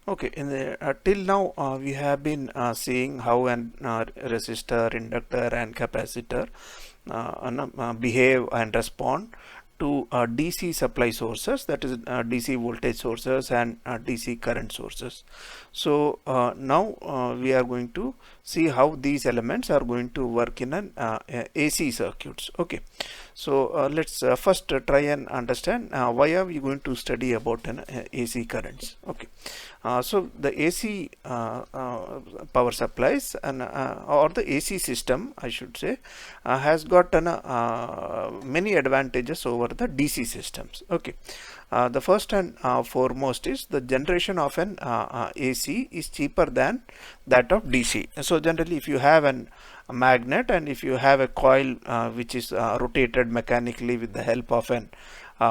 Okay, in the till now we have been seeing how an resistor, inductor, and capacitor behave and respond to DC supply sources, that is DC voltage sources and DC current sources. So now we are going to see how these elements are going to work in an AC circuits. Okay, so let's first try and understand why are we going to study about an AC currents. Okay, so the AC power supplies and or the AC system, I should say, has got many advantages over the DC systems. Okay, the first and foremost is the generation of an AC is cheaper than that of DC. So generally, if you have a magnet and if you have a coil which is rotated mechanically with the help of an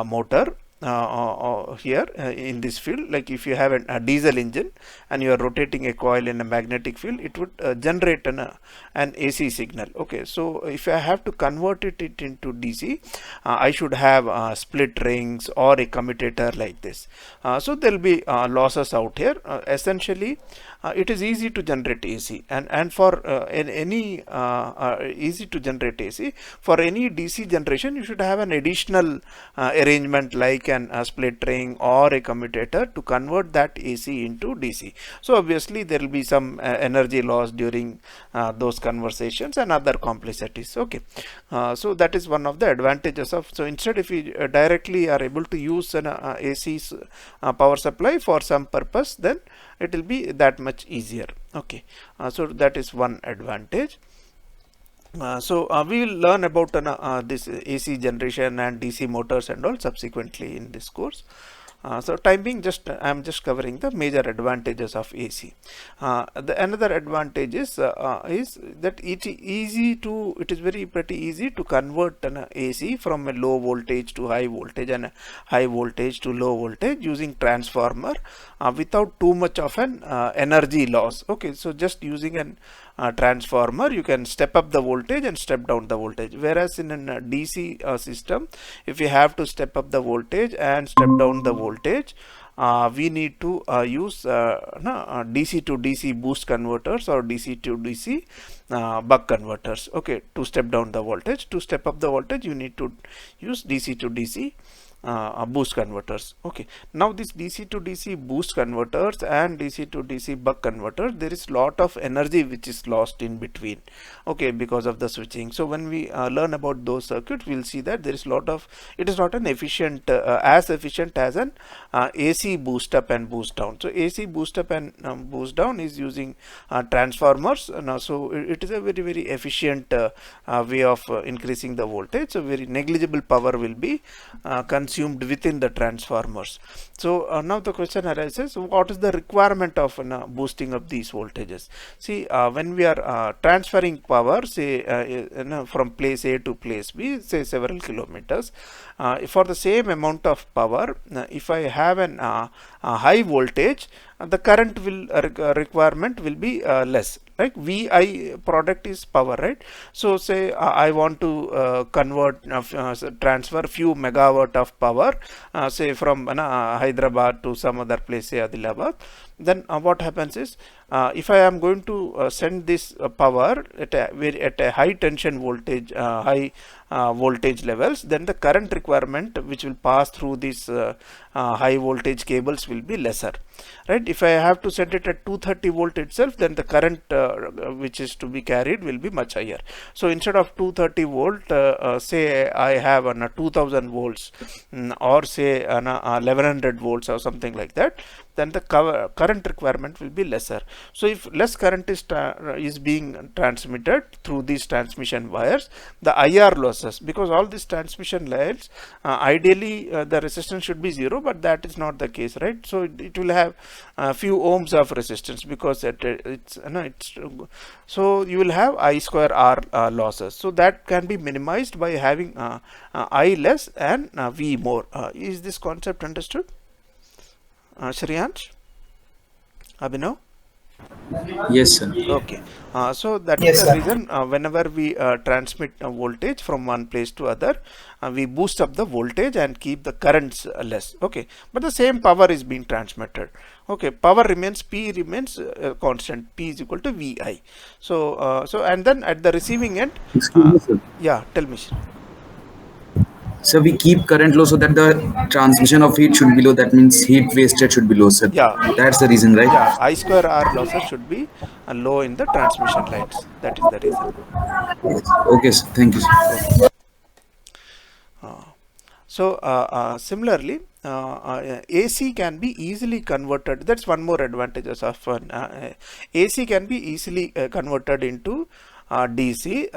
motor, here in this field, like if you have a diesel engine and you are rotating a coil in a magnetic field, it would generate an AC signal. Okay, so if I have to convert it into DC, I should have split rings or a commutator like this. So there will be losses out here. Essentially, it is easy to generate AC, and for any easy to generate AC, for any DC generation you should have an additional arrangement like an split ring or a commutator to convert that AC into DC. So obviously there will be some energy loss during those conversations and other complexities. Okay, so that is one of the advantages of. So instead, if we directly are able to use an AC power supply for some purpose, then it will be that much easier. Okay, so that is one advantage. So we will learn about this AC generation and DC motors and all subsequently in this course. So time being, I am just covering the major advantages of AC. Another advantage is that it is very pretty easy to convert an AC from a low voltage to high voltage and a high voltage to low voltage using transformer without too much of an energy loss. Okay, so just using an transformer, you can step up the voltage and step down the voltage, whereas in a DC system, if you have to step up the voltage and step down the voltage, we need to use DC to DC boost converters or DC to DC buck converters. Okay, to step down the voltage. To step up the voltage, you need to use DC to DC boost converters. Okay, now this DC to DC boost converters and DC to DC buck converters, there is lot of energy which is lost in between. Okay, because of the switching. So when we learn about those circuits, we'll see that there is lot of, it is not an efficient as efficient as an AC boost up and boost down. So AC boost up and boost down is using transformers. So it is a very efficient way of increasing the voltage. So very negligible power will be consumed within the transformers. So now the question arises, what is the requirement of boosting up these voltages? See, when we are transferring power, say from place A to place B, say several kilometers, for the same amount of power, if I have an high voltage, the current will requirement will be less. Like VI product is power, right? So say I want to convert transfer few megawatt of power, say from Hyderabad to some other place, say Adilabad. Then what happens is, if I am going to send this power at a high tension voltage, high voltage levels, then the current requirement which will pass through these high voltage cables will be lesser, right? If I have to send it at 230 volt itself, then the current which is to be carried will be much higher. So instead of 230 volt, say I have 2000 volts or say 1100 volts or something like that, then the current requirement will be lesser. So if less current is being transmitted through these transmission wires, the IR losses, because all these transmission lines ideally the resistance should be 0, but that is not the case, right? So it will have a few ohms of resistance because so you will have I square R losses. So that can be minimized by having I less and V more. Is this concept understood? Shriyansh? Abhinav? Yes, sir. Okay, so that is Yes, the sir. reason whenever we transmit voltage from one place to other, we boost up the voltage and keep the currents less. Okay, but the same power is being transmitted. Okay, power remains, P remains constant. P is equal to VI. So, and then at the receiving end, Excuse uh, me, sir. yeah, tell me, Shri. So we keep current low so that the transmission of heat should be low. That means heat wasted should be low, sir. Yeah, That's the reason, yeah, right? I square R losses should be low in the transmission lines. That is the reason. Okay, sir. Thank you, sir. Okay. So similarly, AC can be easily converted. That's one more advantages of AC can be easily converted into DC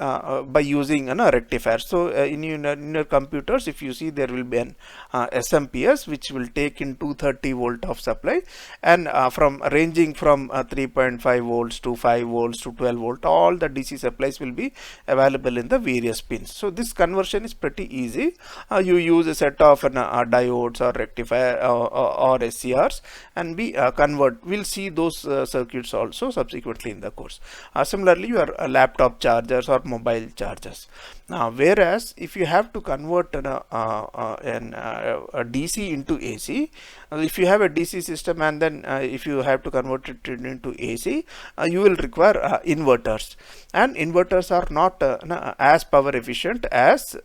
by using a rectifier. So in your computers, if you see, there will be an SMPS which will take in 230 volt of supply, and from ranging from 3.5 volts to 5 volts to 12 volt, all the DC supplies will be available in the various pins. So this conversion is pretty easy. You use a set of diodes or rectifier or SCRs, and we convert. We'll see those circuits also subsequently in the course. Similarly, your laptop chargers or mobile chargers. Whereas if you have to convert a DC into AC, if you have a DC system and then if you have to convert it into AC, you will require inverters, and inverters are not as power efficient as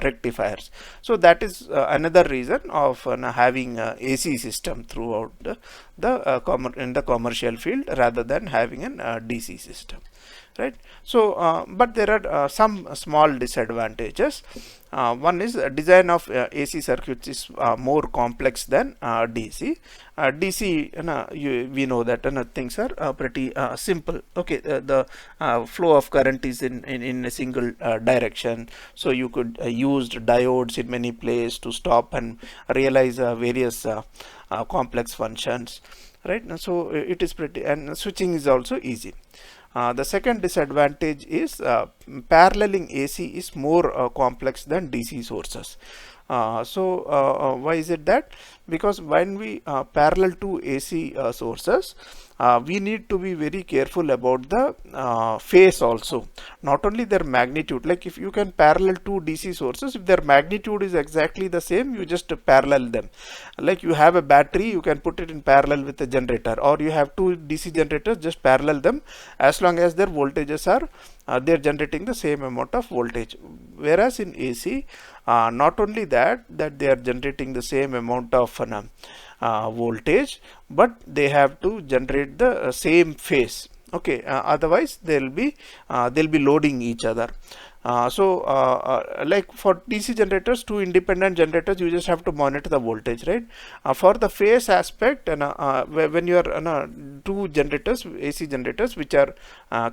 rectifiers. So that is another reason of having AC system throughout in the commercial field rather than having an DC system, right? So but there are some small disadvantages. One is design of AC circuits is more complex than DC. DC, we know that things are pretty simple. Okay, the flow of current is in a single direction, so you could use diodes in many places to stop and realize various complex functions, right? So it is pretty, and switching is also easy. The second disadvantage is paralleling AC is more complex than DC sources. Why is it that? Because when we parallel to AC sources, we need to be very careful about the phase also, not only their magnitude. Like if you can parallel two DC sources, if their magnitude is exactly the same, you just parallel them. Like you have a battery, you can put it in parallel with a generator, or you have two DC generators, just parallel them, as long as their voltages are they are generating the same amount of voltage. Whereas in AC, not only that they are generating the same amount of voltage, but they have to generate the same phase. Okay, otherwise they'll be loading each other. Like for DC generators, two independent generators, you just have to monitor the voltage, right? For the phase aspect, and when you are two generators, AC generators, which are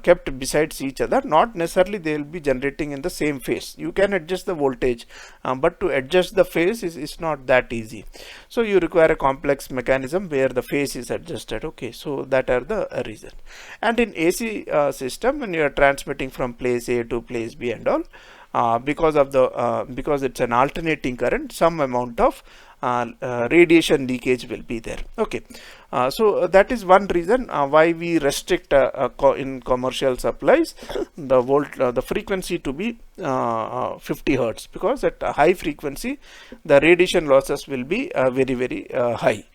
kept besides each other, not necessarily they will be generating in the same phase. You can adjust the voltage, but to adjust the phase is not that easy. So you require a complex mechanism where the phase is adjusted. Okay, so that are the reason. And in AC system, when you are transmitting from place A to place B and all, because of the because it's an alternating current, some amount of radiation leakage will be there. Okay, so that is one reason why we restrict in commercial supplies the frequency to be 50 hertz, because at a high frequency the radiation losses will be very high.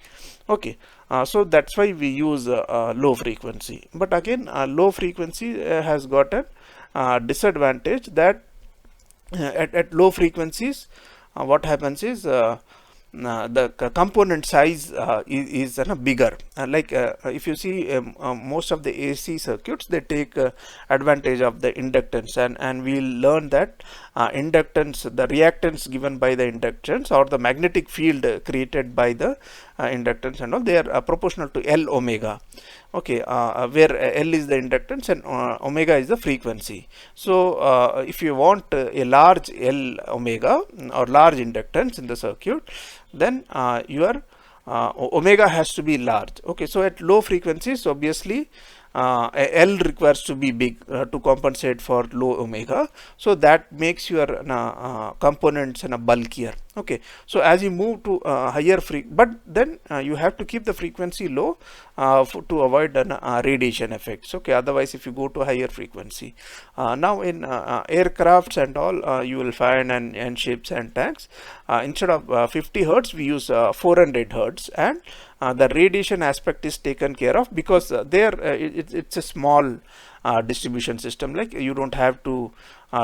Okay, so that's why we use low frequency. But again, low frequency has got a disadvantage that at low frequencies, what happens is the component size is bigger. If you see most of the AC circuits, they take advantage of the inductance, and we'll learn that inductance, the reactance given by the inductance, or the magnetic field created by the inductance and all, they are proportional to L omega. Okay, where L is the inductance and omega is the frequency. So if you want a large L omega or large inductance in the circuit, then your omega has to be large. Okay, so at low frequencies, obviously L requires to be big to compensate for low omega, so that makes your components bulkier. Okay, so as you move to higher but then you have to keep the frequency low to avoid an radiation effects. Okay, otherwise if you go to higher frequency, now in aircrafts and all, you will find, and ships and tanks, instead of 50 hertz we use 400 hertz, and the radiation aspect is taken care of, because there it's a small distribution system. Like, you don't have to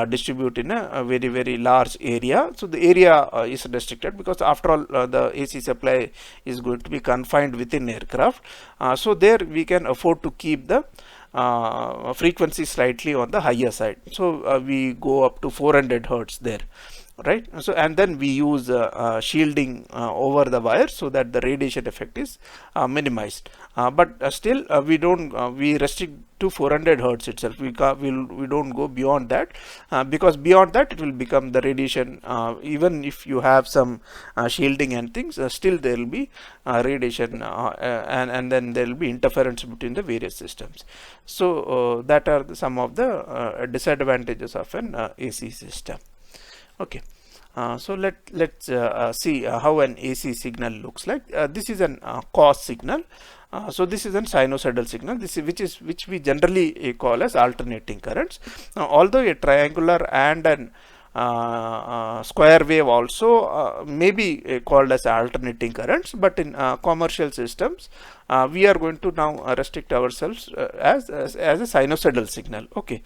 distribute in a very large area, so the area is restricted, because after all the AC supply is going to be confined within aircraft. So there we can afford to keep the frequency slightly on the higher side, so we go up to 400 hertz there, right? So, and then we use shielding over the wire, so that the radiation effect is minimized, but still we don't we restrict to 400 hertz itself. We don't go beyond that, because beyond that it will become the radiation. Even if you have some shielding and things, still there will be radiation, and then there will be interference between the various systems. So that are some of the disadvantages of an AC system. Okay, so let's see how an AC signal looks like. This is an cos signal. So this is a sinusoidal signal. This is which we generally call as alternating currents. Although a triangular and an square wave also may be called as alternating currents, but in commercial systems we are going to now restrict ourselves as a sinusoidal signal. Okay,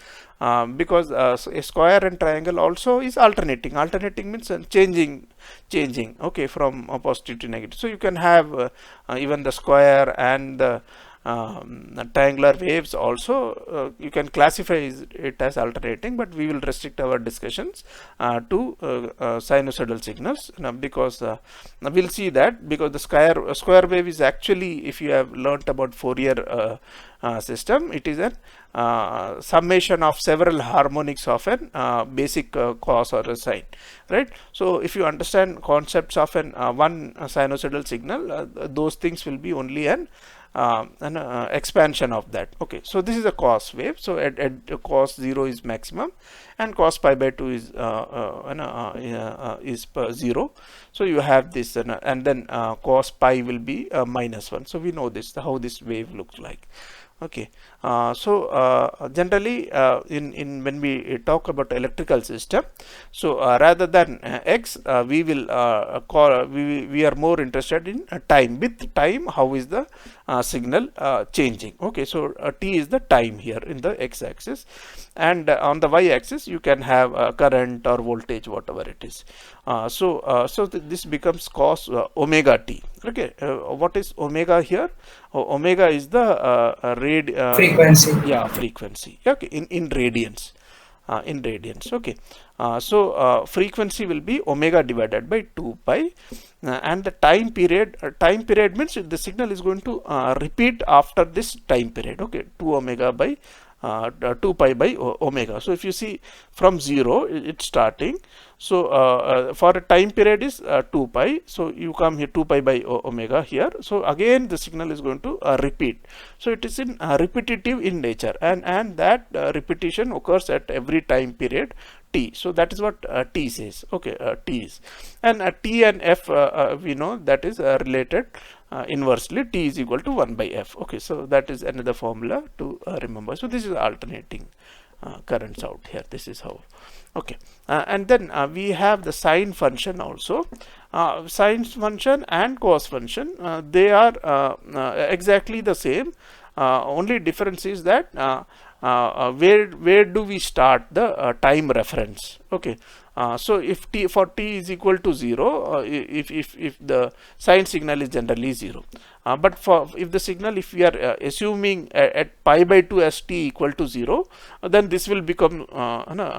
because a square and triangle also is alternating. Alternating means changing, okay, from positive to negative. So you can have even the square and the triangular waves also, you can classify it as alternating, but we will restrict our discussions to sinusoidal signals, because we'll see that, because the square wave is actually, if you have learnt about Fourier system, it is a summation of several harmonics of an basic cos or a sine, right? So if you understand concepts of an one sinusoidal signal, those things will be only an expansion of that. Okay, so this is a cos wave. So at cos 0 is maximum, and cos pi by 2 is 0. So you have this, and then cos pi will be -1. So we know this, how this wave looks like. Okay, so generally in when we talk about electrical system, so rather than x, we will we are more interested in time. With time, how is the signal changing? Okay, so t is the time here in the x-axis, and on the y-axis you can have current or voltage, whatever it is. So this becomes cos omega t. Okay, what is omega here? Omega is the Frequency. yeah, frequency. Okay, in radians. In radians. Okay, so frequency will be omega divided by 2 pi, and the time period means the signal is going to repeat after this time period. Okay, 2 omega by 2 pi by omega. So if you see from 0 it's starting, so for a time period is 2 pi, so you come here 2 pi by omega here, so again the signal is going to repeat. So it is in repetitive in nature, and that repetition occurs at every time period t. So that is what t says. Okay, t is, and t and f we know that is related inversely. T is equal to 1 by f. Okay, so that is another formula to remember. So this is alternating currents out here. This is how. Okay, and then we have the sine function also. Sine function and cos function, they are exactly the same. Only difference is that where do we start the time reference? Okay, so if t is equal to 0, if the sine signal is generally 0, but for if the signal, if we are assuming at pi by 2 as t equal to 0, then this will become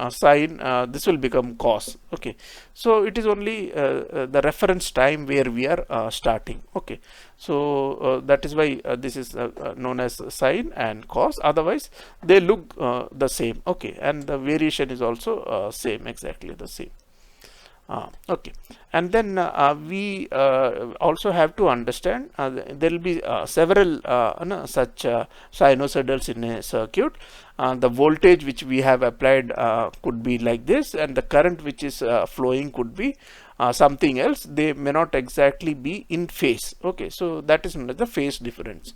sine, this will become cos. Okay, so it is only the reference time where we are starting. Okay, so that is why this is known as sine and cos. Otherwise they look the same. Okay, and the variation is also same, exactly the same. Okay, and then we also have to understand there will be several such sinusoidals in a circuit. The voltage which we have applied could be like this, and the current which is flowing could be something else, they may not exactly be in phase. Okay, so that is known as the phase difference.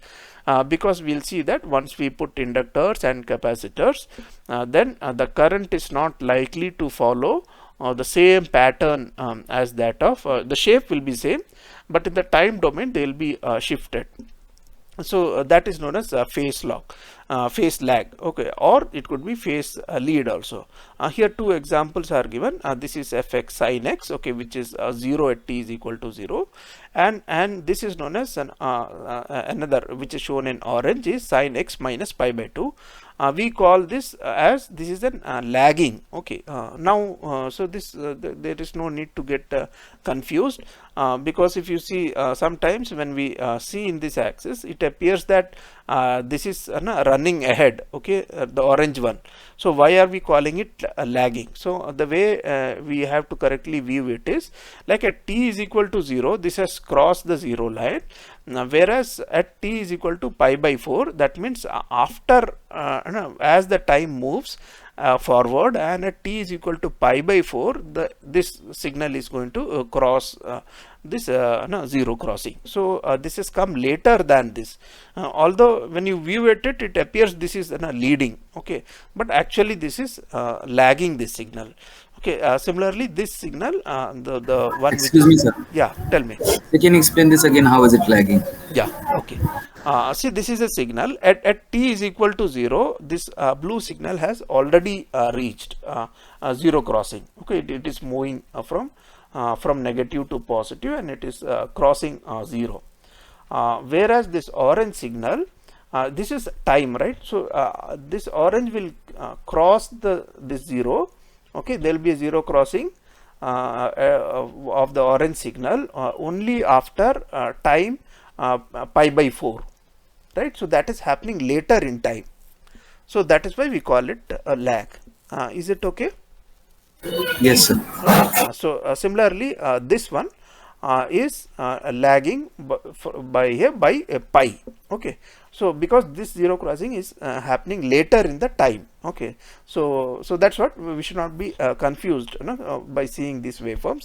Because we'll see that once we put inductors and capacitors, then the current is not likely to follow the same pattern as that of the shape will be same, but in the time domain they will be shifted. So that is known as phase lag. Okay, or it could be phase lead also. Here two examples are given. This is fx sin x, okay, which is 0 at t is equal to 0, and this is known as another, which is shown in orange, is sin x minus pi by 2. We call this as this is an lagging. Okay, now so this there is no need to get confused, because if you see sometimes when we see in this axis, it appears that this is running ahead. Okay, the orange one. So why are we calling it lagging? So the way we have to correctly view it is like at t is equal to 0, this has crossed the 0 line. Whereas at t is equal to pi by 4, that means after as the time moves forward, and at t is equal to pi by 4, this signal is going to cross this zero crossing. So this has come later than this, although when you view it appears this is leading. Okay, but actually this is lagging this signal. Okay, similarly this signal, the one Excuse me, sir. yeah, tell me. Can you explain this again? How is it lagging? Yeah, okay. See, this is a signal at t is equal to 0. This blue signal has already reached zero crossing. Okay, it is moving from negative to positive, and it is crossing 0. Whereas this orange signal, this is time, right? So this orange will cross this 0. Okay, there will be a 0 crossing of the orange signal only after time pi by 4, right? So that is happening later in time. So that is why we call it a lag. Is it okay? Yes, sir. So similarly, this one is lagging by pi. Okay, so because this 0 crossing is happening later in the time. Okay, so that's what we should not be confused by seeing these waveforms.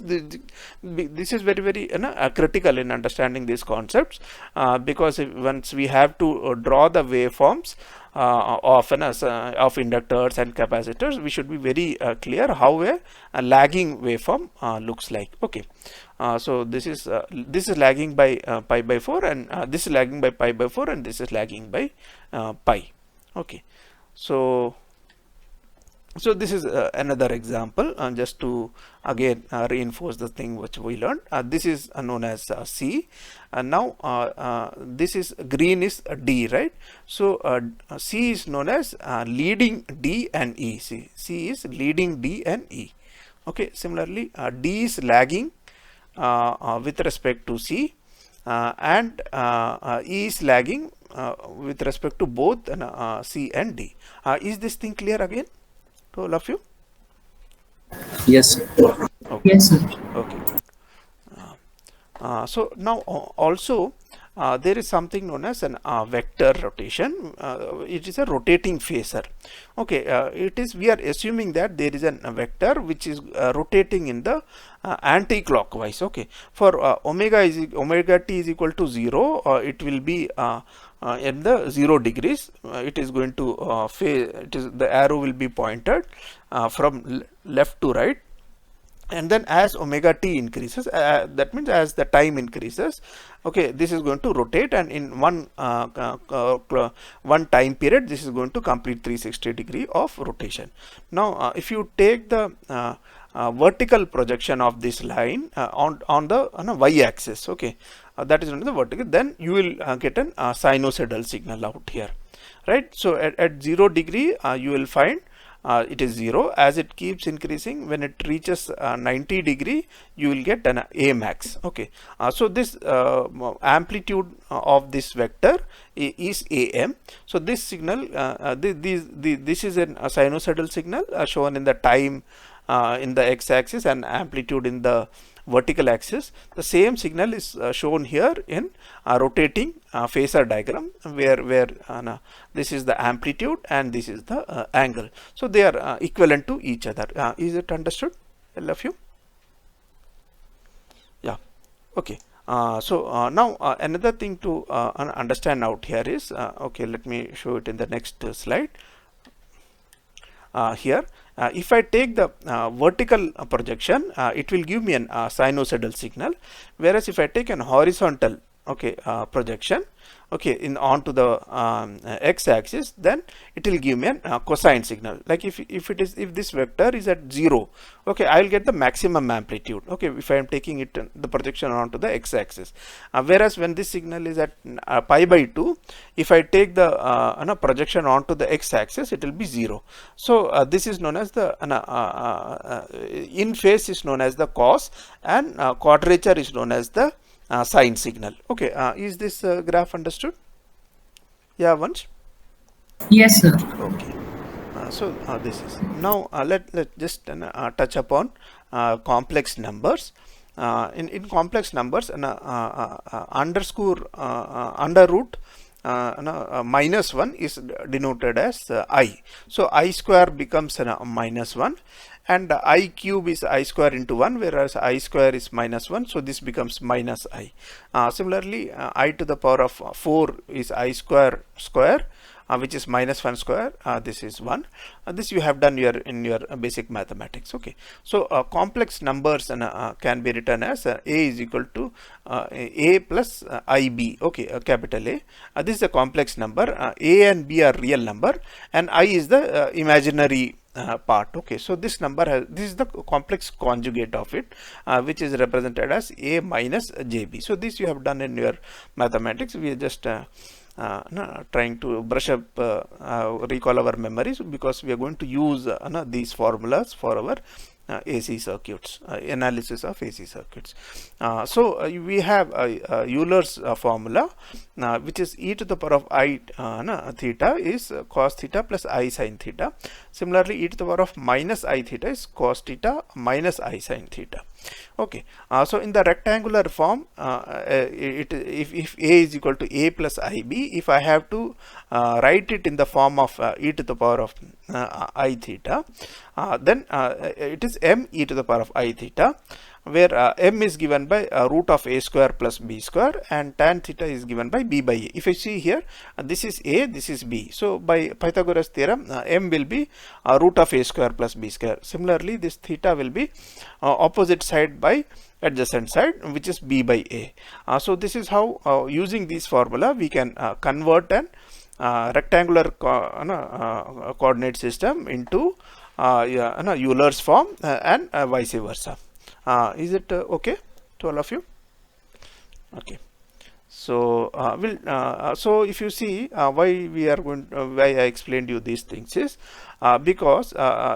This is very critical in understanding these concepts, because once we have to draw the waveforms of inductors and capacitors, we should be very clear how a lagging waveform looks like. Okay, so this is lagging by pi by 4, and this is lagging by pi by 4, and this is lagging by pi. Okay, so this is another example, just to again reinforce the thing which we learned. This is known as C, and now this is green is D, right? So C is known as leading D and E. C is leading D and E. Okay, similarly D is lagging with respect to C, and E is lagging with respect to both C and D. Is this thing clear again to all of you? Yes, sir. Okay. Yes, sir. Okay. So now also there is something known as an vector rotation. It is a rotating phasor. Okay, we are assuming that there is a vector which is rotating in the anti-clockwise. Okay, for omega t is equal to 0, it will be in the 0 degrees. It is going to the arrow will be pointed from left to right. And then as omega t increases, that means as the time increases, okay, this is going to rotate, and in one time period this is going to complete 360 degree of rotation. Now if you take the vertical projection of this line on the y axis, okay, that is on the vertical, then you will get an sinusoidal signal out here, right? So at 0 degree you will find it is 0. As it keeps increasing, when it reaches 90 degree, you will get an A max. Okay, so this amplitude of this vector is AM. So this signal, this is a sinusoidal signal shown in the time in the x-axis and amplitude in the vertical axis. The same signal is shown here in rotating phasor diagram, where this is the amplitude and this is the angle. So they are equivalent to each other. Is it understood, all of you? Okay. Now another thing to understand out here is, okay, let me show it in the next slide. Here, if I take the vertical projection, it will give me an sinusoidal signal, whereas if I take an horizontal, okay, projection, okay, in onto the x-axis, then it will give me a cosine signal. Like if this vector is at 0, okay, I will get the maximum amplitude, okay, if I am taking it the projection onto the x-axis, whereas when this signal is at pi by 2, if I take the projection onto the x-axis, it will be 0. So this is known as the in phase is known as the cos, and quadrature is known as the sine signal. Okay, is this graph understood? Yeah, Vansh? Yes, sir. Okay. So this is now let just touch upon complex numbers. In complex numbers, underscore under root -1 is denoted as I. So I square becomes -1, and I cube is I square into 1, whereas I square is -1, so this becomes minus I. Similarly, I to the power of 4 is I square, which is -1 square. This is 1. This you have done in your basic mathematics. Okay, so complex numbers can be written as A is equal to A plus IB. Okay, capital A. This is a complex number. A and B are real number, and I is the imaginary part. Okay, so this number has, this is the complex conjugate of it, which is represented as A minus JB. So this you have done in your mathematics. We are just trying to brush up, recall our memories, because we are going to use these formulas for our AC circuits, analysis of AC circuits. So we have Euler's formula, which is e to the power of I theta is cos theta plus I sin theta. Similarly, e to the power of minus I theta is cos theta minus I sin theta. Okay, so in the rectangular form, if A is equal to A plus IB, if I have to write it in the form of e to the power of I theta, then it is m e to the power of I theta, where m is given by root of a square plus b square, and tan theta is given by b by a. If I see here, this is a, this is b. So by Pythagoras theorem, m will be root of a square plus b square. Similarly, this theta will be opposite side by adjacent side, which is b by a. So this is how using this formula we can convert an rectangular coordinate system into Euler's form, and vice versa. Is it okay to all of you? Okay. So so if you see why we are going, why I explained you these things is because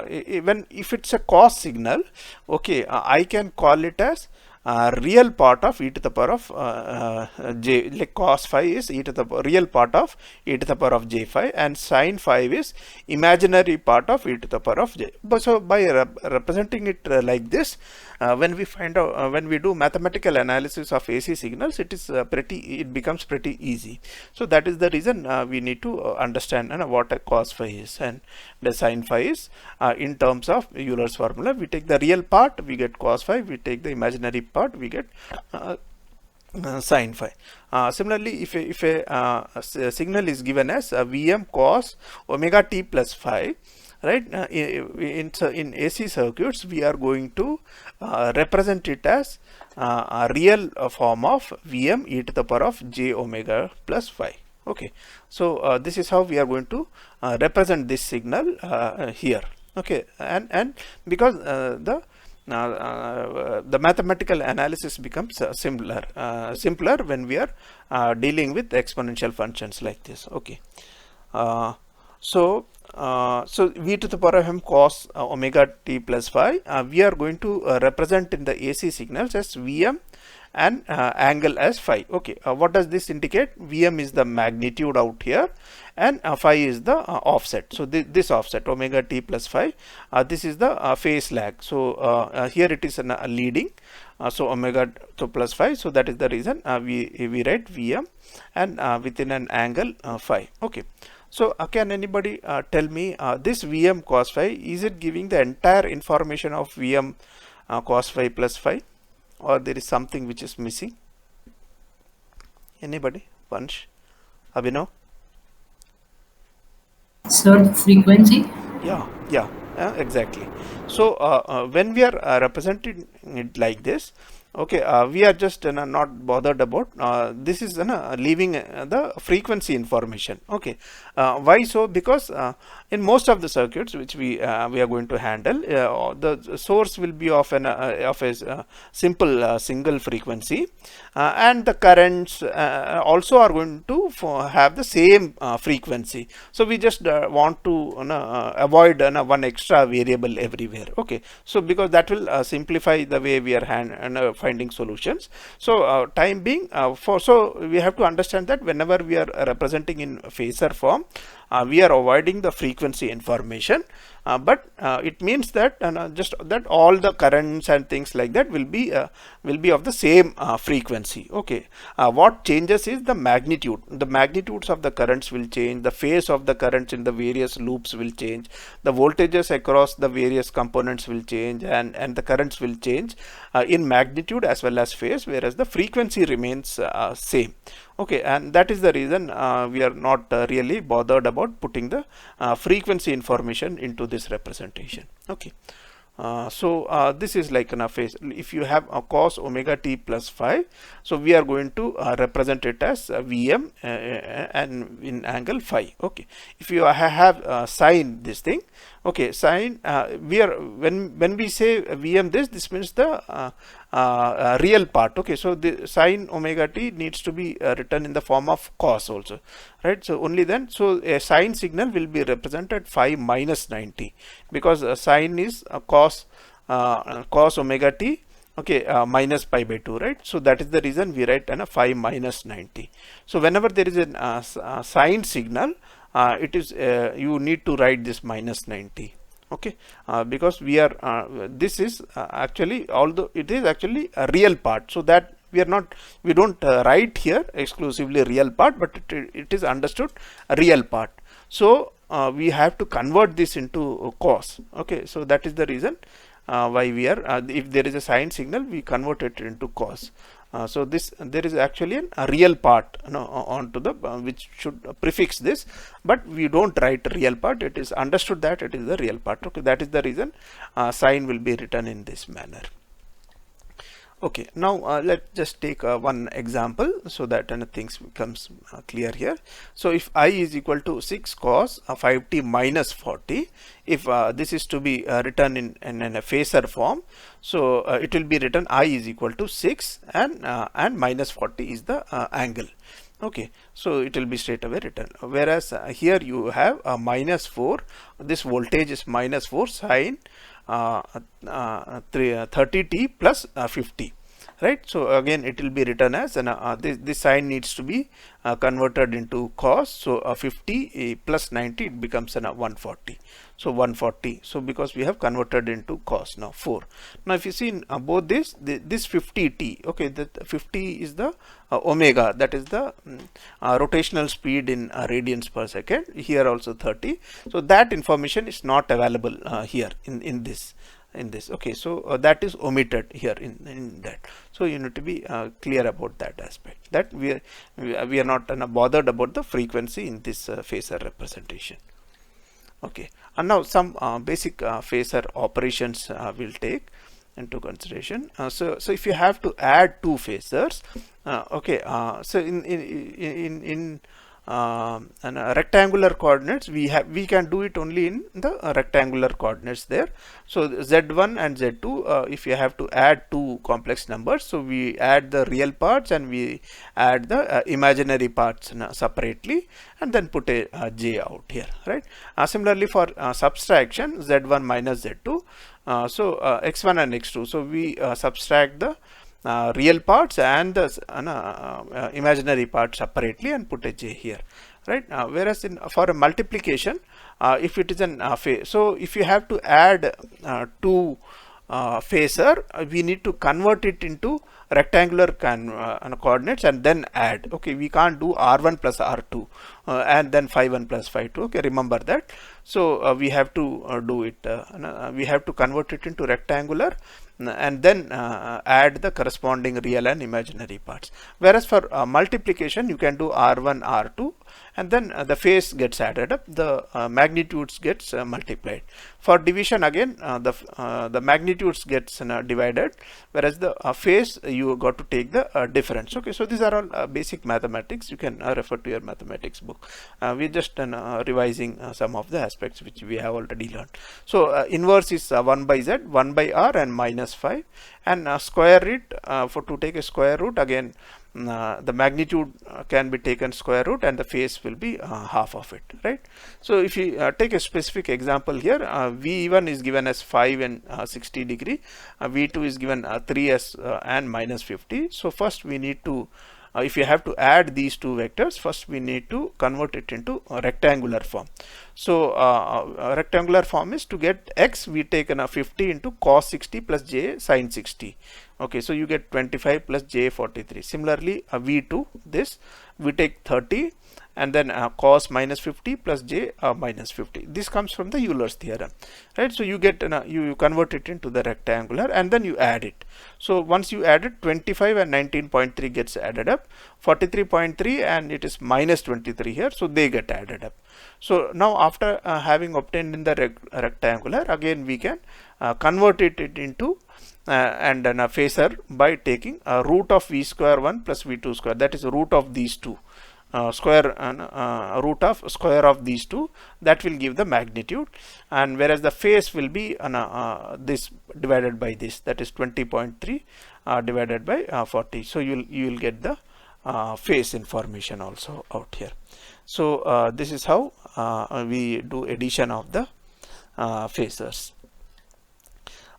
if it's a cos signal, okay, I can call it as real part of e to the power of j, like cos phi is e to the real part of e to the power of j phi, and sin phi is imaginary part of e to the power of j. But so by representing it like this, when we find out, when we do mathematical analysis of AC signals, it is it becomes pretty easy. So that is the reason we need to understand what a cos phi is and the sin phi is in terms of Euler's formula. We take the real part, we get cos phi. We take the imaginary part, we get sin phi. Similarly, if a signal is given as Vm cos omega t plus phi, right, in AC circuits, we are going to represent it as a real form of Vm e to the power of j omega plus phi. Okay, so this is how we are going to represent this signal here. Okay, and because the mathematical analysis becomes simpler when we are dealing with exponential functions like this. Okay, so v to the power of m cos omega t plus phi, we are going to represent in the AC signals as Vm and angle as phi. Okay, what does this indicate? Vm is the magnitude out here, and phi is the offset. So this offset omega t plus phi, this is the phase lag. So here it is leading, so omega to plus phi. So that is the reason we write Vm and within an angle phi. Okay. So can anybody tell me this Vm cos phi, is it giving the entire information of Vm cos phi plus phi? or there is something which is missing? Anybody? Vansh, Abhinav? Sir, the frequency? Yeah, exactly. So when we are representing it like this, okay, we are just not bothered about this is leaving the frequency information. Okay, why so? Because in most of the circuits which we are going to handle, the source will be of a simple single frequency, and the currents also are going to have the same frequency. So we just want to avoid one extra variable everywhere. Okay, so because that will simplify the way we are finding solutions. So time being, so we have to understand that whenever we are representing in phasor form, we are avoiding the frequency information, but it means that just that all the currents and things like that will be of the same frequency. Okay, what changes is the magnitude. The magnitudes of the currents will change, the phase of the currents in the various loops will change, the voltages across the various components will change, and the currents will change in magnitude as well as phase, whereas the frequency remains same. Okay, and that is the reason we are not really bothered about putting the frequency information into this representation. Okay, so this is like a phase. If you have a cos omega t plus phi, so we are going to represent it as Vm and in angle phi. Okay, if you have sine this thing, okay, sine we are when we say Vm this means the real part. Okay, so the sine omega t needs to be written in the form of cos also, right? So only then, so a sine signal will be represented phi minus 90, because sine is cos omega t, okay, minus pi by 2, right? So that is the reason we write a phi minus 90. So whenever there is a sine signal, it is you need to write this minus 90. Okay, because we are this is actually, although it is actually a real part, so that we don't write here exclusively real part, but it is understood a real part. So we have to convert this into cos. Okay, so that is the reason why we are if there is a sine signal, we convert it into cos. So there is actually a real part onto the which should prefix this, but we don't write real part. It is understood that it is the real part. Okay, that is the reason sine will be written in this manner. Okay, now let's just take one example so that things becomes clear here. So if I is equal to 6 cos 5t minus 40, if this is to be written in a phasor form, so it will be written I is equal to 6 and minus 40 is the angle. Okay, so it will be straight away written, whereas here you have minus 4, this voltage is minus 4 sine 30t plus 50, right? So again it will be written as this sine needs to be converted into cos, so 50 plus 90, it becomes 140. So 140, so because we have converted into cos now 4. Now if you see in both this 50t, okay, that 50 is the omega, that is the rotational speed in radians per second. Here also 30, so that information is not available here in this. Okay, so that is omitted here in that. So you need to be clear about that aspect, that we are not bothered about the frequency in this phasor representation. Okay, and now some basic phasor operations we'll take into consideration. So if you have to add two phasors, okay, so in rectangular coordinates, we can do it only in the rectangular coordinates there. So z1 and z2, if you have to add two complex numbers, so we add the real parts and we add the imaginary parts separately, and then put a j out here, right? Similarly for subtraction, z1 minus z2, so x1 and x2, so we subtract the real parts and the imaginary part separately and put a j here, right? Whereas for a multiplication, if it is an so if you have to add two phasor, we need to convert it into rectangular coordinates and then add. Okay, we can't do r1 plus r2 and then phi1 plus phi2. Okay, remember that. So we have to do it. We have to convert it into rectangular and then add the corresponding real and imaginary parts. Whereas for multiplication, you can do r1, r2, and then the face gets added up, the magnitudes gets multiplied. For division, again the magnitudes gets divided, whereas the face you got to take the difference. Okay, so these are all basic mathematics. You can refer to your mathematics book. We're just revising some of the aspects which we have already learned. So inverse is 1 by z, 1 by r, and minus 5, and square root, for to take a square root, again the magnitude can be taken square root and the face will be half of it, right? So if you take a specific example here, v1 is given as 5 and 60 degree, v2 is given 3 as and minus 50. So first we need to if you have to add these two vectors, first we need to convert it into a rectangular form. So a rectangular form is, to get x, we take 50 into cos 60 plus j sin 60. Okay, so you get 25 plus j 43. Similarly, v2, this we take 30 and then cos minus 50 plus j minus 50. This comes from the Euler's theorem, right? So you get you convert it into the rectangular and then you add it. So once you add it, 25 and 19.3 gets added up, 43.3 and it is minus 23 here, so they get added up. So now after having obtained in the rectangular, again we can convert it into and then a phasor by taking root of v square 1 plus v2 square, that is root of these two. Square root of square of these two, that will give the magnitude, and whereas the face will be this divided by this, that is 20.3 divided by 40. So you will get the face information also out here. So this is how we do addition of the phasors.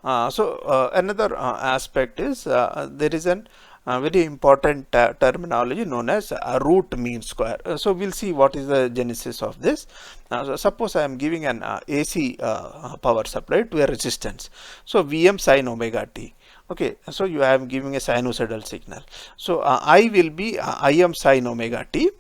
So another aspect is there is an very important terminology known as root mean square. So we'll see what is the genesis of this. So suppose I am giving an AC power supply to a resistance, so Vm sin omega t. Okay, so you am giving a sinusoidal signal. So I will be Im sin omega t.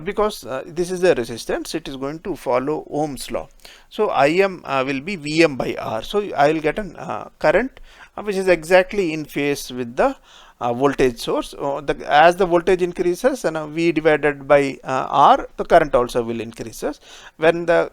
Because this is a resistance, it is going to follow Ohm's law. So Im will be Vm by R. So I will get a current which is exactly in phase with the voltage source. As the voltage increases, and V divided by R, the current also will increases. When the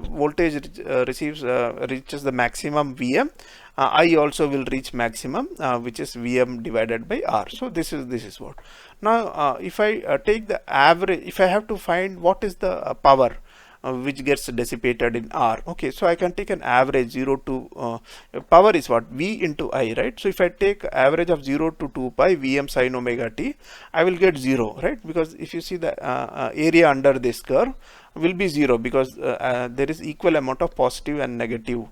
voltage reaches the maximum Vm, I also will reach maximum, which is Vm divided by R. So this is what. Now if I take the average, if I have to find what is the power which gets dissipated in R, okay, so I can take an average 0 to power is what, V into I, right? So if I take average of 0 to 2 pi Vm sin omega t, I will get 0, right? Because if you see the area under this curve will be 0, because there is equal amount of positive and negative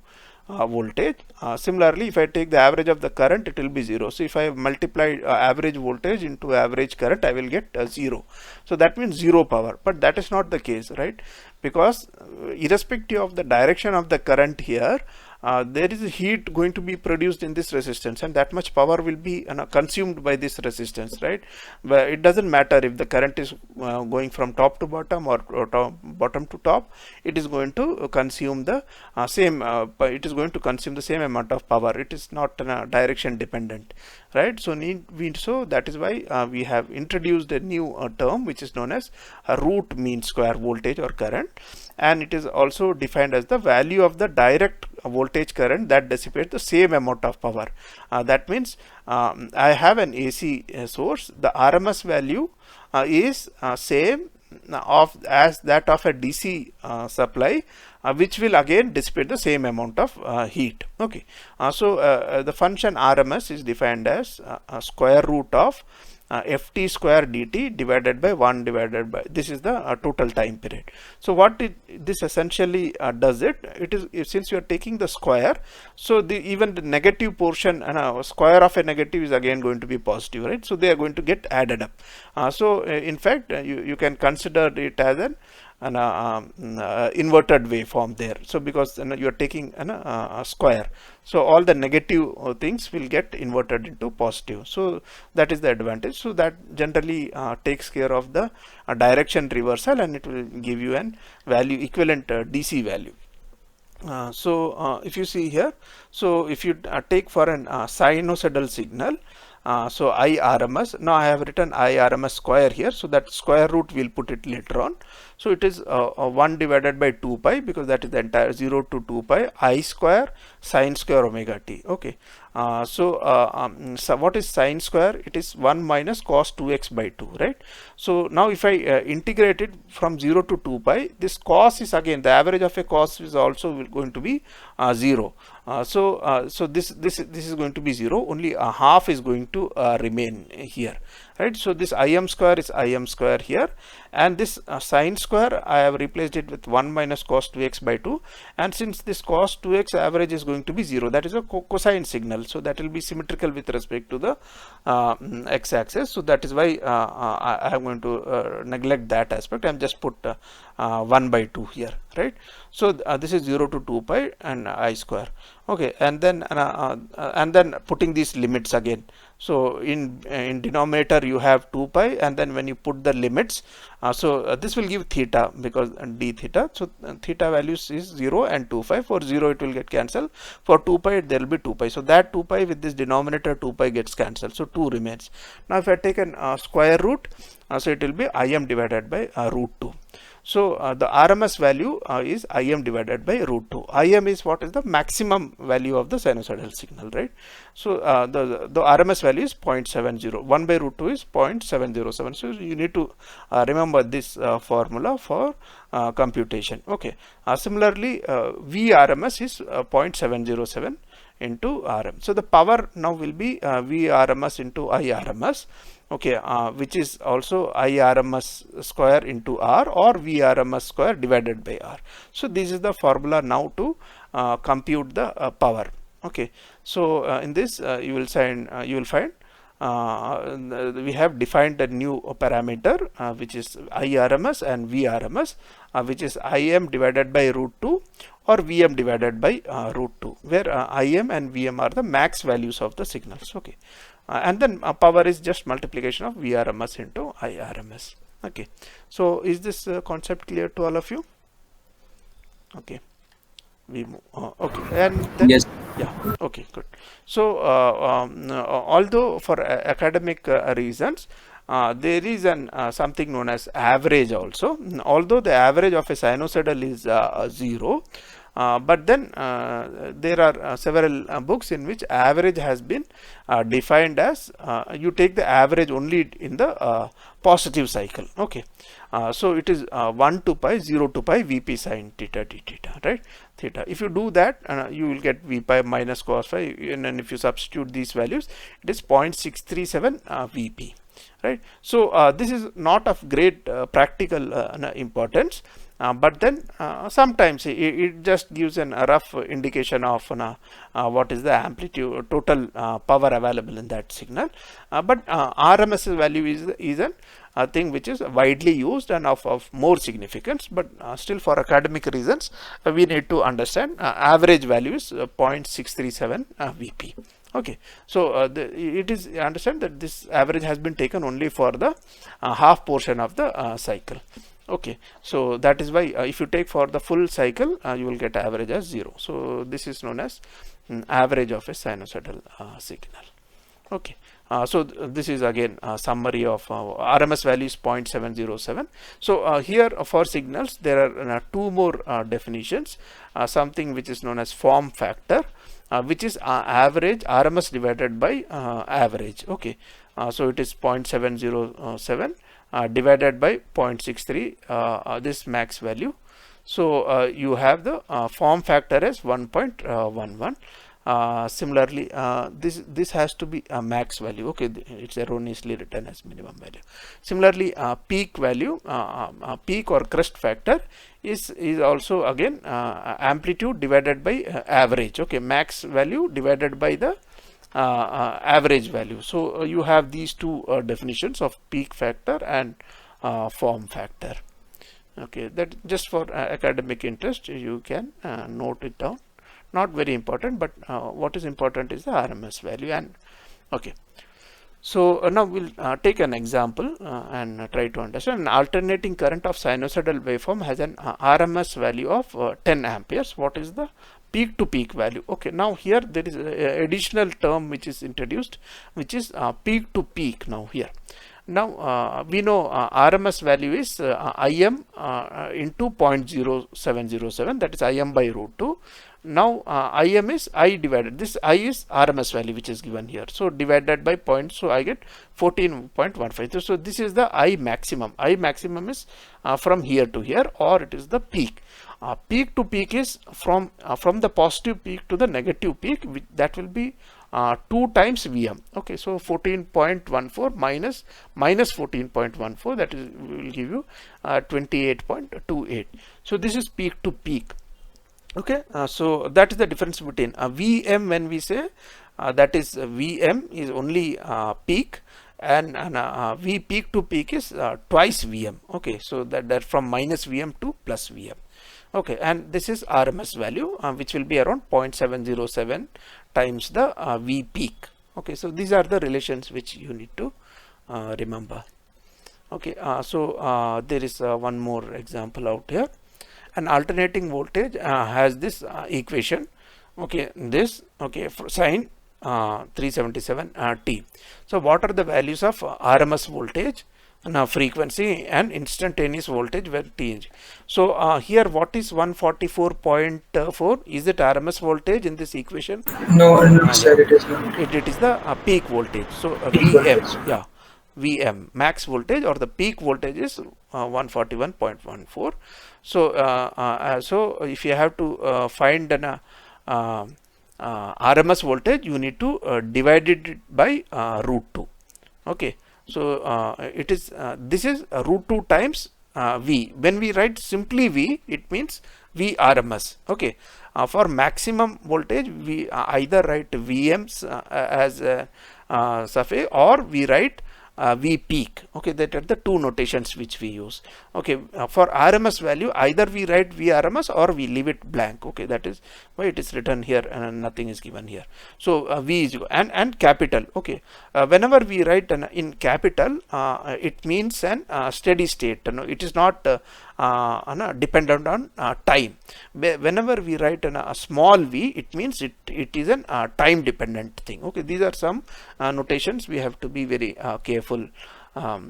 voltage. Similarly, if I take the average of the current, it will be 0. So if I multiply average voltage into average current, I will get 0. So that means 0 power, but that is not the case, right? Because irrespective of the direction of the current here, there is a heat going to be produced in this resistance, and that much power will be consumed by this resistance, right? But it doesn't matter if the current is going from top to bottom or bottom to top, it is going to consume the same amount of power. It is not direction dependent, right? So so that is why we have introduced a new term which is known as a root mean square voltage or current, and it is also defined as the value of the direct voltage current that dissipates the same amount of power. That means I have an AC source, the RMS value is same as that of a DC supply, which will again dissipate the same amount of heat. Okay, so the function RMS is defined as square root of ft square dt divided by 1 divided by, this is the total time period. So what this essentially does it is, since you are taking the square, so even the negative portion, square of a negative is again going to be positive, right? So they are going to get added up. So in fact you can consider it as an inverted waveform there. So because you are taking a square, so all the negative things will get inverted into positive. So that is the advantage. So that generally takes care of the direction reversal, and it will give you an value equivalent DC value. If you see here, so if you take for an sinusoidal signal, so IRMS, now I have written IRMS square here, so that square root we'll put it later on. So it is 1 divided by 2 pi, because that is the entire 0 to 2 pi I square sine square omega t. Okay. So what is sine square? It is 1 minus cos 2x by 2, right? So now if I integrate it from 0 to 2 pi, this cos is again, the average of a cos is also going to be 0. So this is going to be 0. Only a half is going to remain here, right? So this Im square is Im square here, and this sine square I have replaced it with 1 minus cos 2x by 2, and since this cos 2x average is going to be 0, that is a cosine signal, so that will be symmetrical with respect to the x-axis. So that is why I am going to neglect that aspect. I am just put 1 by 2 here, right? So this is 0 to 2 pi and I square. Okay, and then putting these limits again. So in denominator you have 2 pi, and then when you put the limits, this will give theta, because d theta. So theta values is 0 and 2 pi. For 0 it will get cancelled. For 2 pi there will be 2 pi. So that 2 pi with this denominator 2 pi gets cancelled. So 2 remains. Now if I take a square root, so it will be Im divided by root 2. So the RMS value is Im divided by root 2. Im is what is the maximum value of the sinusoidal signal, right? So the RMS value is 0.70. 1 by root 2 is 0.707. So you need to remember this formula for computation. Okay. Similarly, VRMS is 0.707 into Rm. So the power now will be VRMS into IRMS. Okay, which is also IRMS square into R, or VRMS square divided by R. So this is the formula now to compute the power. Okay, so in this you will find we have defined a new parameter which is IRMS and VRMS, which is Im divided by root 2 or Vm divided by root 2, where Im and Vm are the max values of the signals. Okay. And then power is just multiplication of VRMS into IRMS. Okay, so is this concept clear to all of you? Okay, we move. Okay, and then, Yes. yeah, okay, good. So although for academic reasons, there is an something known as average also. Although the average of a sinusoidal is 0, but then there are several books in which average has been defined as you take the average only in the positive cycle. Okay, so it is 1 to pi, 0 to pi, Vp sin theta d theta, right? Theta. If you do that, you will get V pi minus cos phi, and then if you substitute these values, it is 0.637 Vp. Right. So this is not of great practical importance, but then sometimes it just gives a rough indication of what is the amplitude, total power available in that signal. But RMS value is a thing which is widely used and of more significance, but still for academic reasons we need to understand average value is 0.637 Vp. Okay, so it is understand that this average has been taken only for the half portion of the cycle. Okay, so that is why if you take for the full cycle, you will get average as 0. So this is known as average of a sinusoidal signal. Okay, so this is again a summary of RMS value is 0.707. So here for signals there are two more definitions, something which is known as form factor, which is average RMS divided by average. Okay, so it is 0.707 divided by 0.63, this max value. So you have the form factor as 1.11. Similarly, this has to be a max value. Okay, it's erroneously written as minimum value. Similarly, peak value, peak or crest factor is also again amplitude divided by average. Okay, max value divided by the average value. So you have these two definitions of peak factor and form factor. Okay, that just for academic interest, you can note it down. Not very important, but what is important is the RMS value. And okay, so now we'll take an example and try to understand. An alternating current of sinusoidal waveform has an RMS value of 10 amperes. What is the peak to peak value? Okay, now here there is a additional term which is introduced, which is peak to peak. Now here, now we know RMS value is Im into 0.0707, that is Im by root 2. Now Im is I divided, this I is RMS value which is given here, so divided by point, so I get 14.15. So this is the I maximum. I maximum is from here to here, or it is the peak. Peak to peak is from the positive peak to the negative peak, that will be 2 times Vm. Okay, so 14.14 minus 14.14, that is will give you 28.28. So this is peak to peak. Okay, so that is the difference between Vm. When we say that is Vm is only peak, and V peak to peak is twice Vm. Okay, so that from minus Vm to plus Vm. Okay, and this is RMS value which will be around 0.707 times the V peak. Okay, so these are the relations which you need to remember. Okay, so there is one more example out here. An alternating voltage has this equation. Okay, this, okay, for sine 377 t. So what are the values of RMS voltage, frequency, and instantaneous voltage where t is? So here, what is 144.4? Is it RMS voltage in this equation? No, no, sir, it is not. It is the peak voltage. So Peak Vm, voltage. yeah, Vm max voltage, or the peak voltage is 141.14. So so if you have to find an RMS voltage, you need to divide it by root 2. Okay, so it is this is root 2 times V. When we write simply V, it means V RMS. Okay, for maximum voltage, we either write Vms as suffix, or we write V peak. Okay, that are the two notations which we use. Okay, for RMS value, either we write V RMS or we leave it blank. Okay, that is why it is written here and nothing is given here. So V is and capital. Okay, whenever we write in capital, it means an steady state. It is not dependent on time. Whenever we write a small v, it means it is an time dependent thing. Okay, these are some notations we have to be very careful while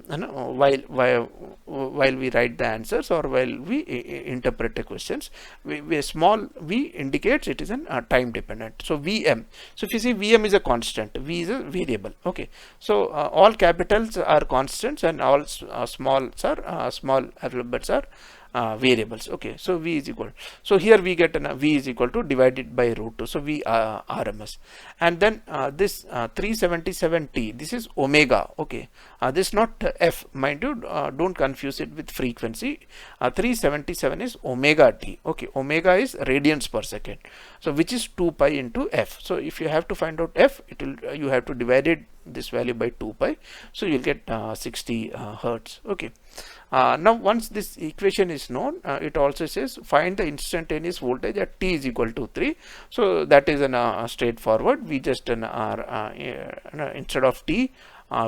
we write the answers, or while we interpret the questions. A small v indicates it is an time dependent. So Vm, so if you see, Vm is a constant, V is a variable. Okay, so all capitals are constants, and all smalls are small alphabets are variables. Okay, so V is equal, so here we get V is equal to divided by root 2, so V RMS. And then this 377t, this is omega. Okay, this is not F, mind you, don't confuse it with frequency. 377 is omega t. Okay, omega is radians per second, so which is 2 pi into F. So if you have to find out F, it will you have to divide it this value by 2 pi, so you'll get 60 hertz. Okay, now once this equation is known, it also says find the instantaneous voltage at t is equal to 3. So that is straightforward. We just instead of t,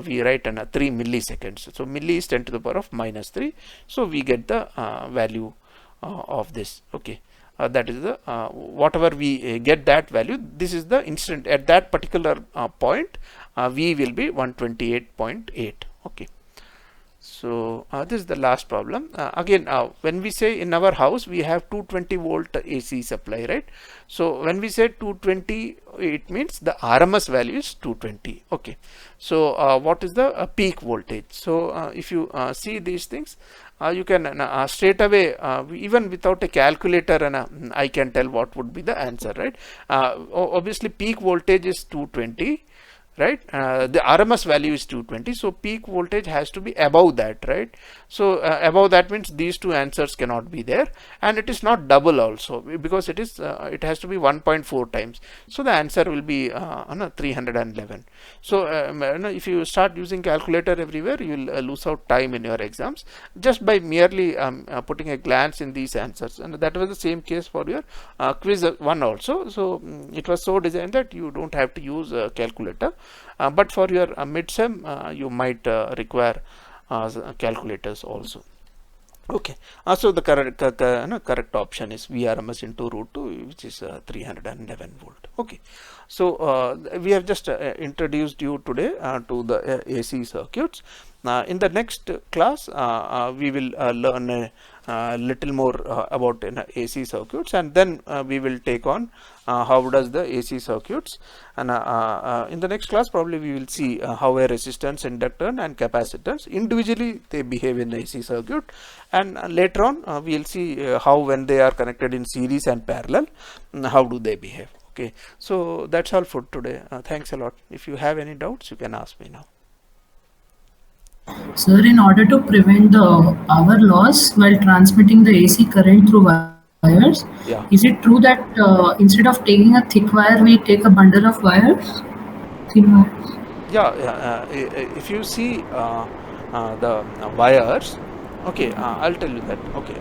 we write 3 milliseconds. So milli is 10 to the power of minus 3. So we get the value of this. Okay, that is the whatever we get that value, this is the instant at that particular point. V will be 128.8. Okay, so this is the last problem. Again, when we say in our house we have 220 volt AC supply, right? So when we say 220, it means the RMS value is 220. Okay, so what is the peak voltage? So if you see these things, you can straight away, even without a calculator, and I can tell what would be the answer, right? Obviously peak voltage is 220. right? The RMS value is 220, so peak voltage has to be above that, right? So above that means these two answers cannot be there, and it is not double also, because it is it has to be 1.4 times. So the answer will be 311. So if you start using calculator everywhere, you will lose out time in your exams just by merely putting a glance in these answers. And that was the same case for your quiz 1 also. So it was so designed that you don't have to use a calculator, but for your mid-sem you might require calculators also. Okay, so the correct option is VRMS into root 2, which is 311 volt. Okay, so we have just introduced you today to the AC circuits. In the next class, we will learn a little more about AC circuits, and then we will take on how does the AC circuits, and in the next class probably we will see how a resistance, inductor and capacitance individually they behave in the AC circuit, and later on we will see how when they are connected in series and parallel, how do they behave. Okay, so that's all for today. Thanks a lot. If you have any doubts, you can ask me now. Sir, in order to prevent the power loss while transmitting the AC current through wires, Yeah. is it true that instead of taking a thick wire, we take a bundle of wires? Thin wires? Yeah, if you see the wires, okay, I'll tell you that. Okay,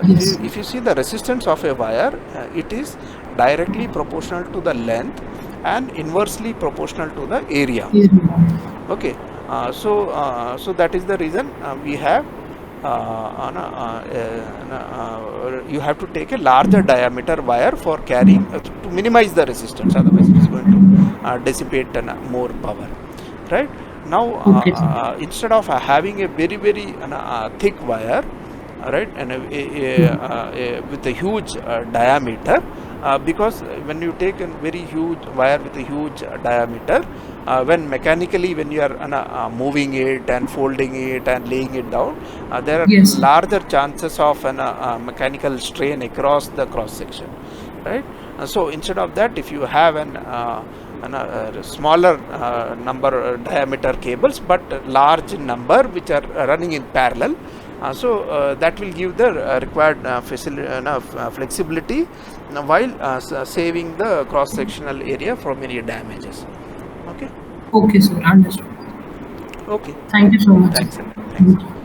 Yes. if you see the resistance of a wire, it is directly proportional to the length and inversely proportional to the area. Yes. Okay, so that is the reason we have you have to take a larger diameter wire for carrying to minimize the resistance, otherwise it is going to dissipate more power, right? Now Okay, sir. instead of having a very thick wire, right, and with a huge diameter, because when you take a very huge wire with a huge diameter, when mechanically when you are moving it and folding it and laying it down, there are Yes. larger chances of mechanical strain across the cross section, right? So instead of that, if you have a smaller number diameter cables but large number which are running in parallel, so that will give the required flexibility while saving the cross sectional area from any damages. Okay. Okay, sir. Understood. Okay. Thank you so much. Thanks. Sir. Thanks.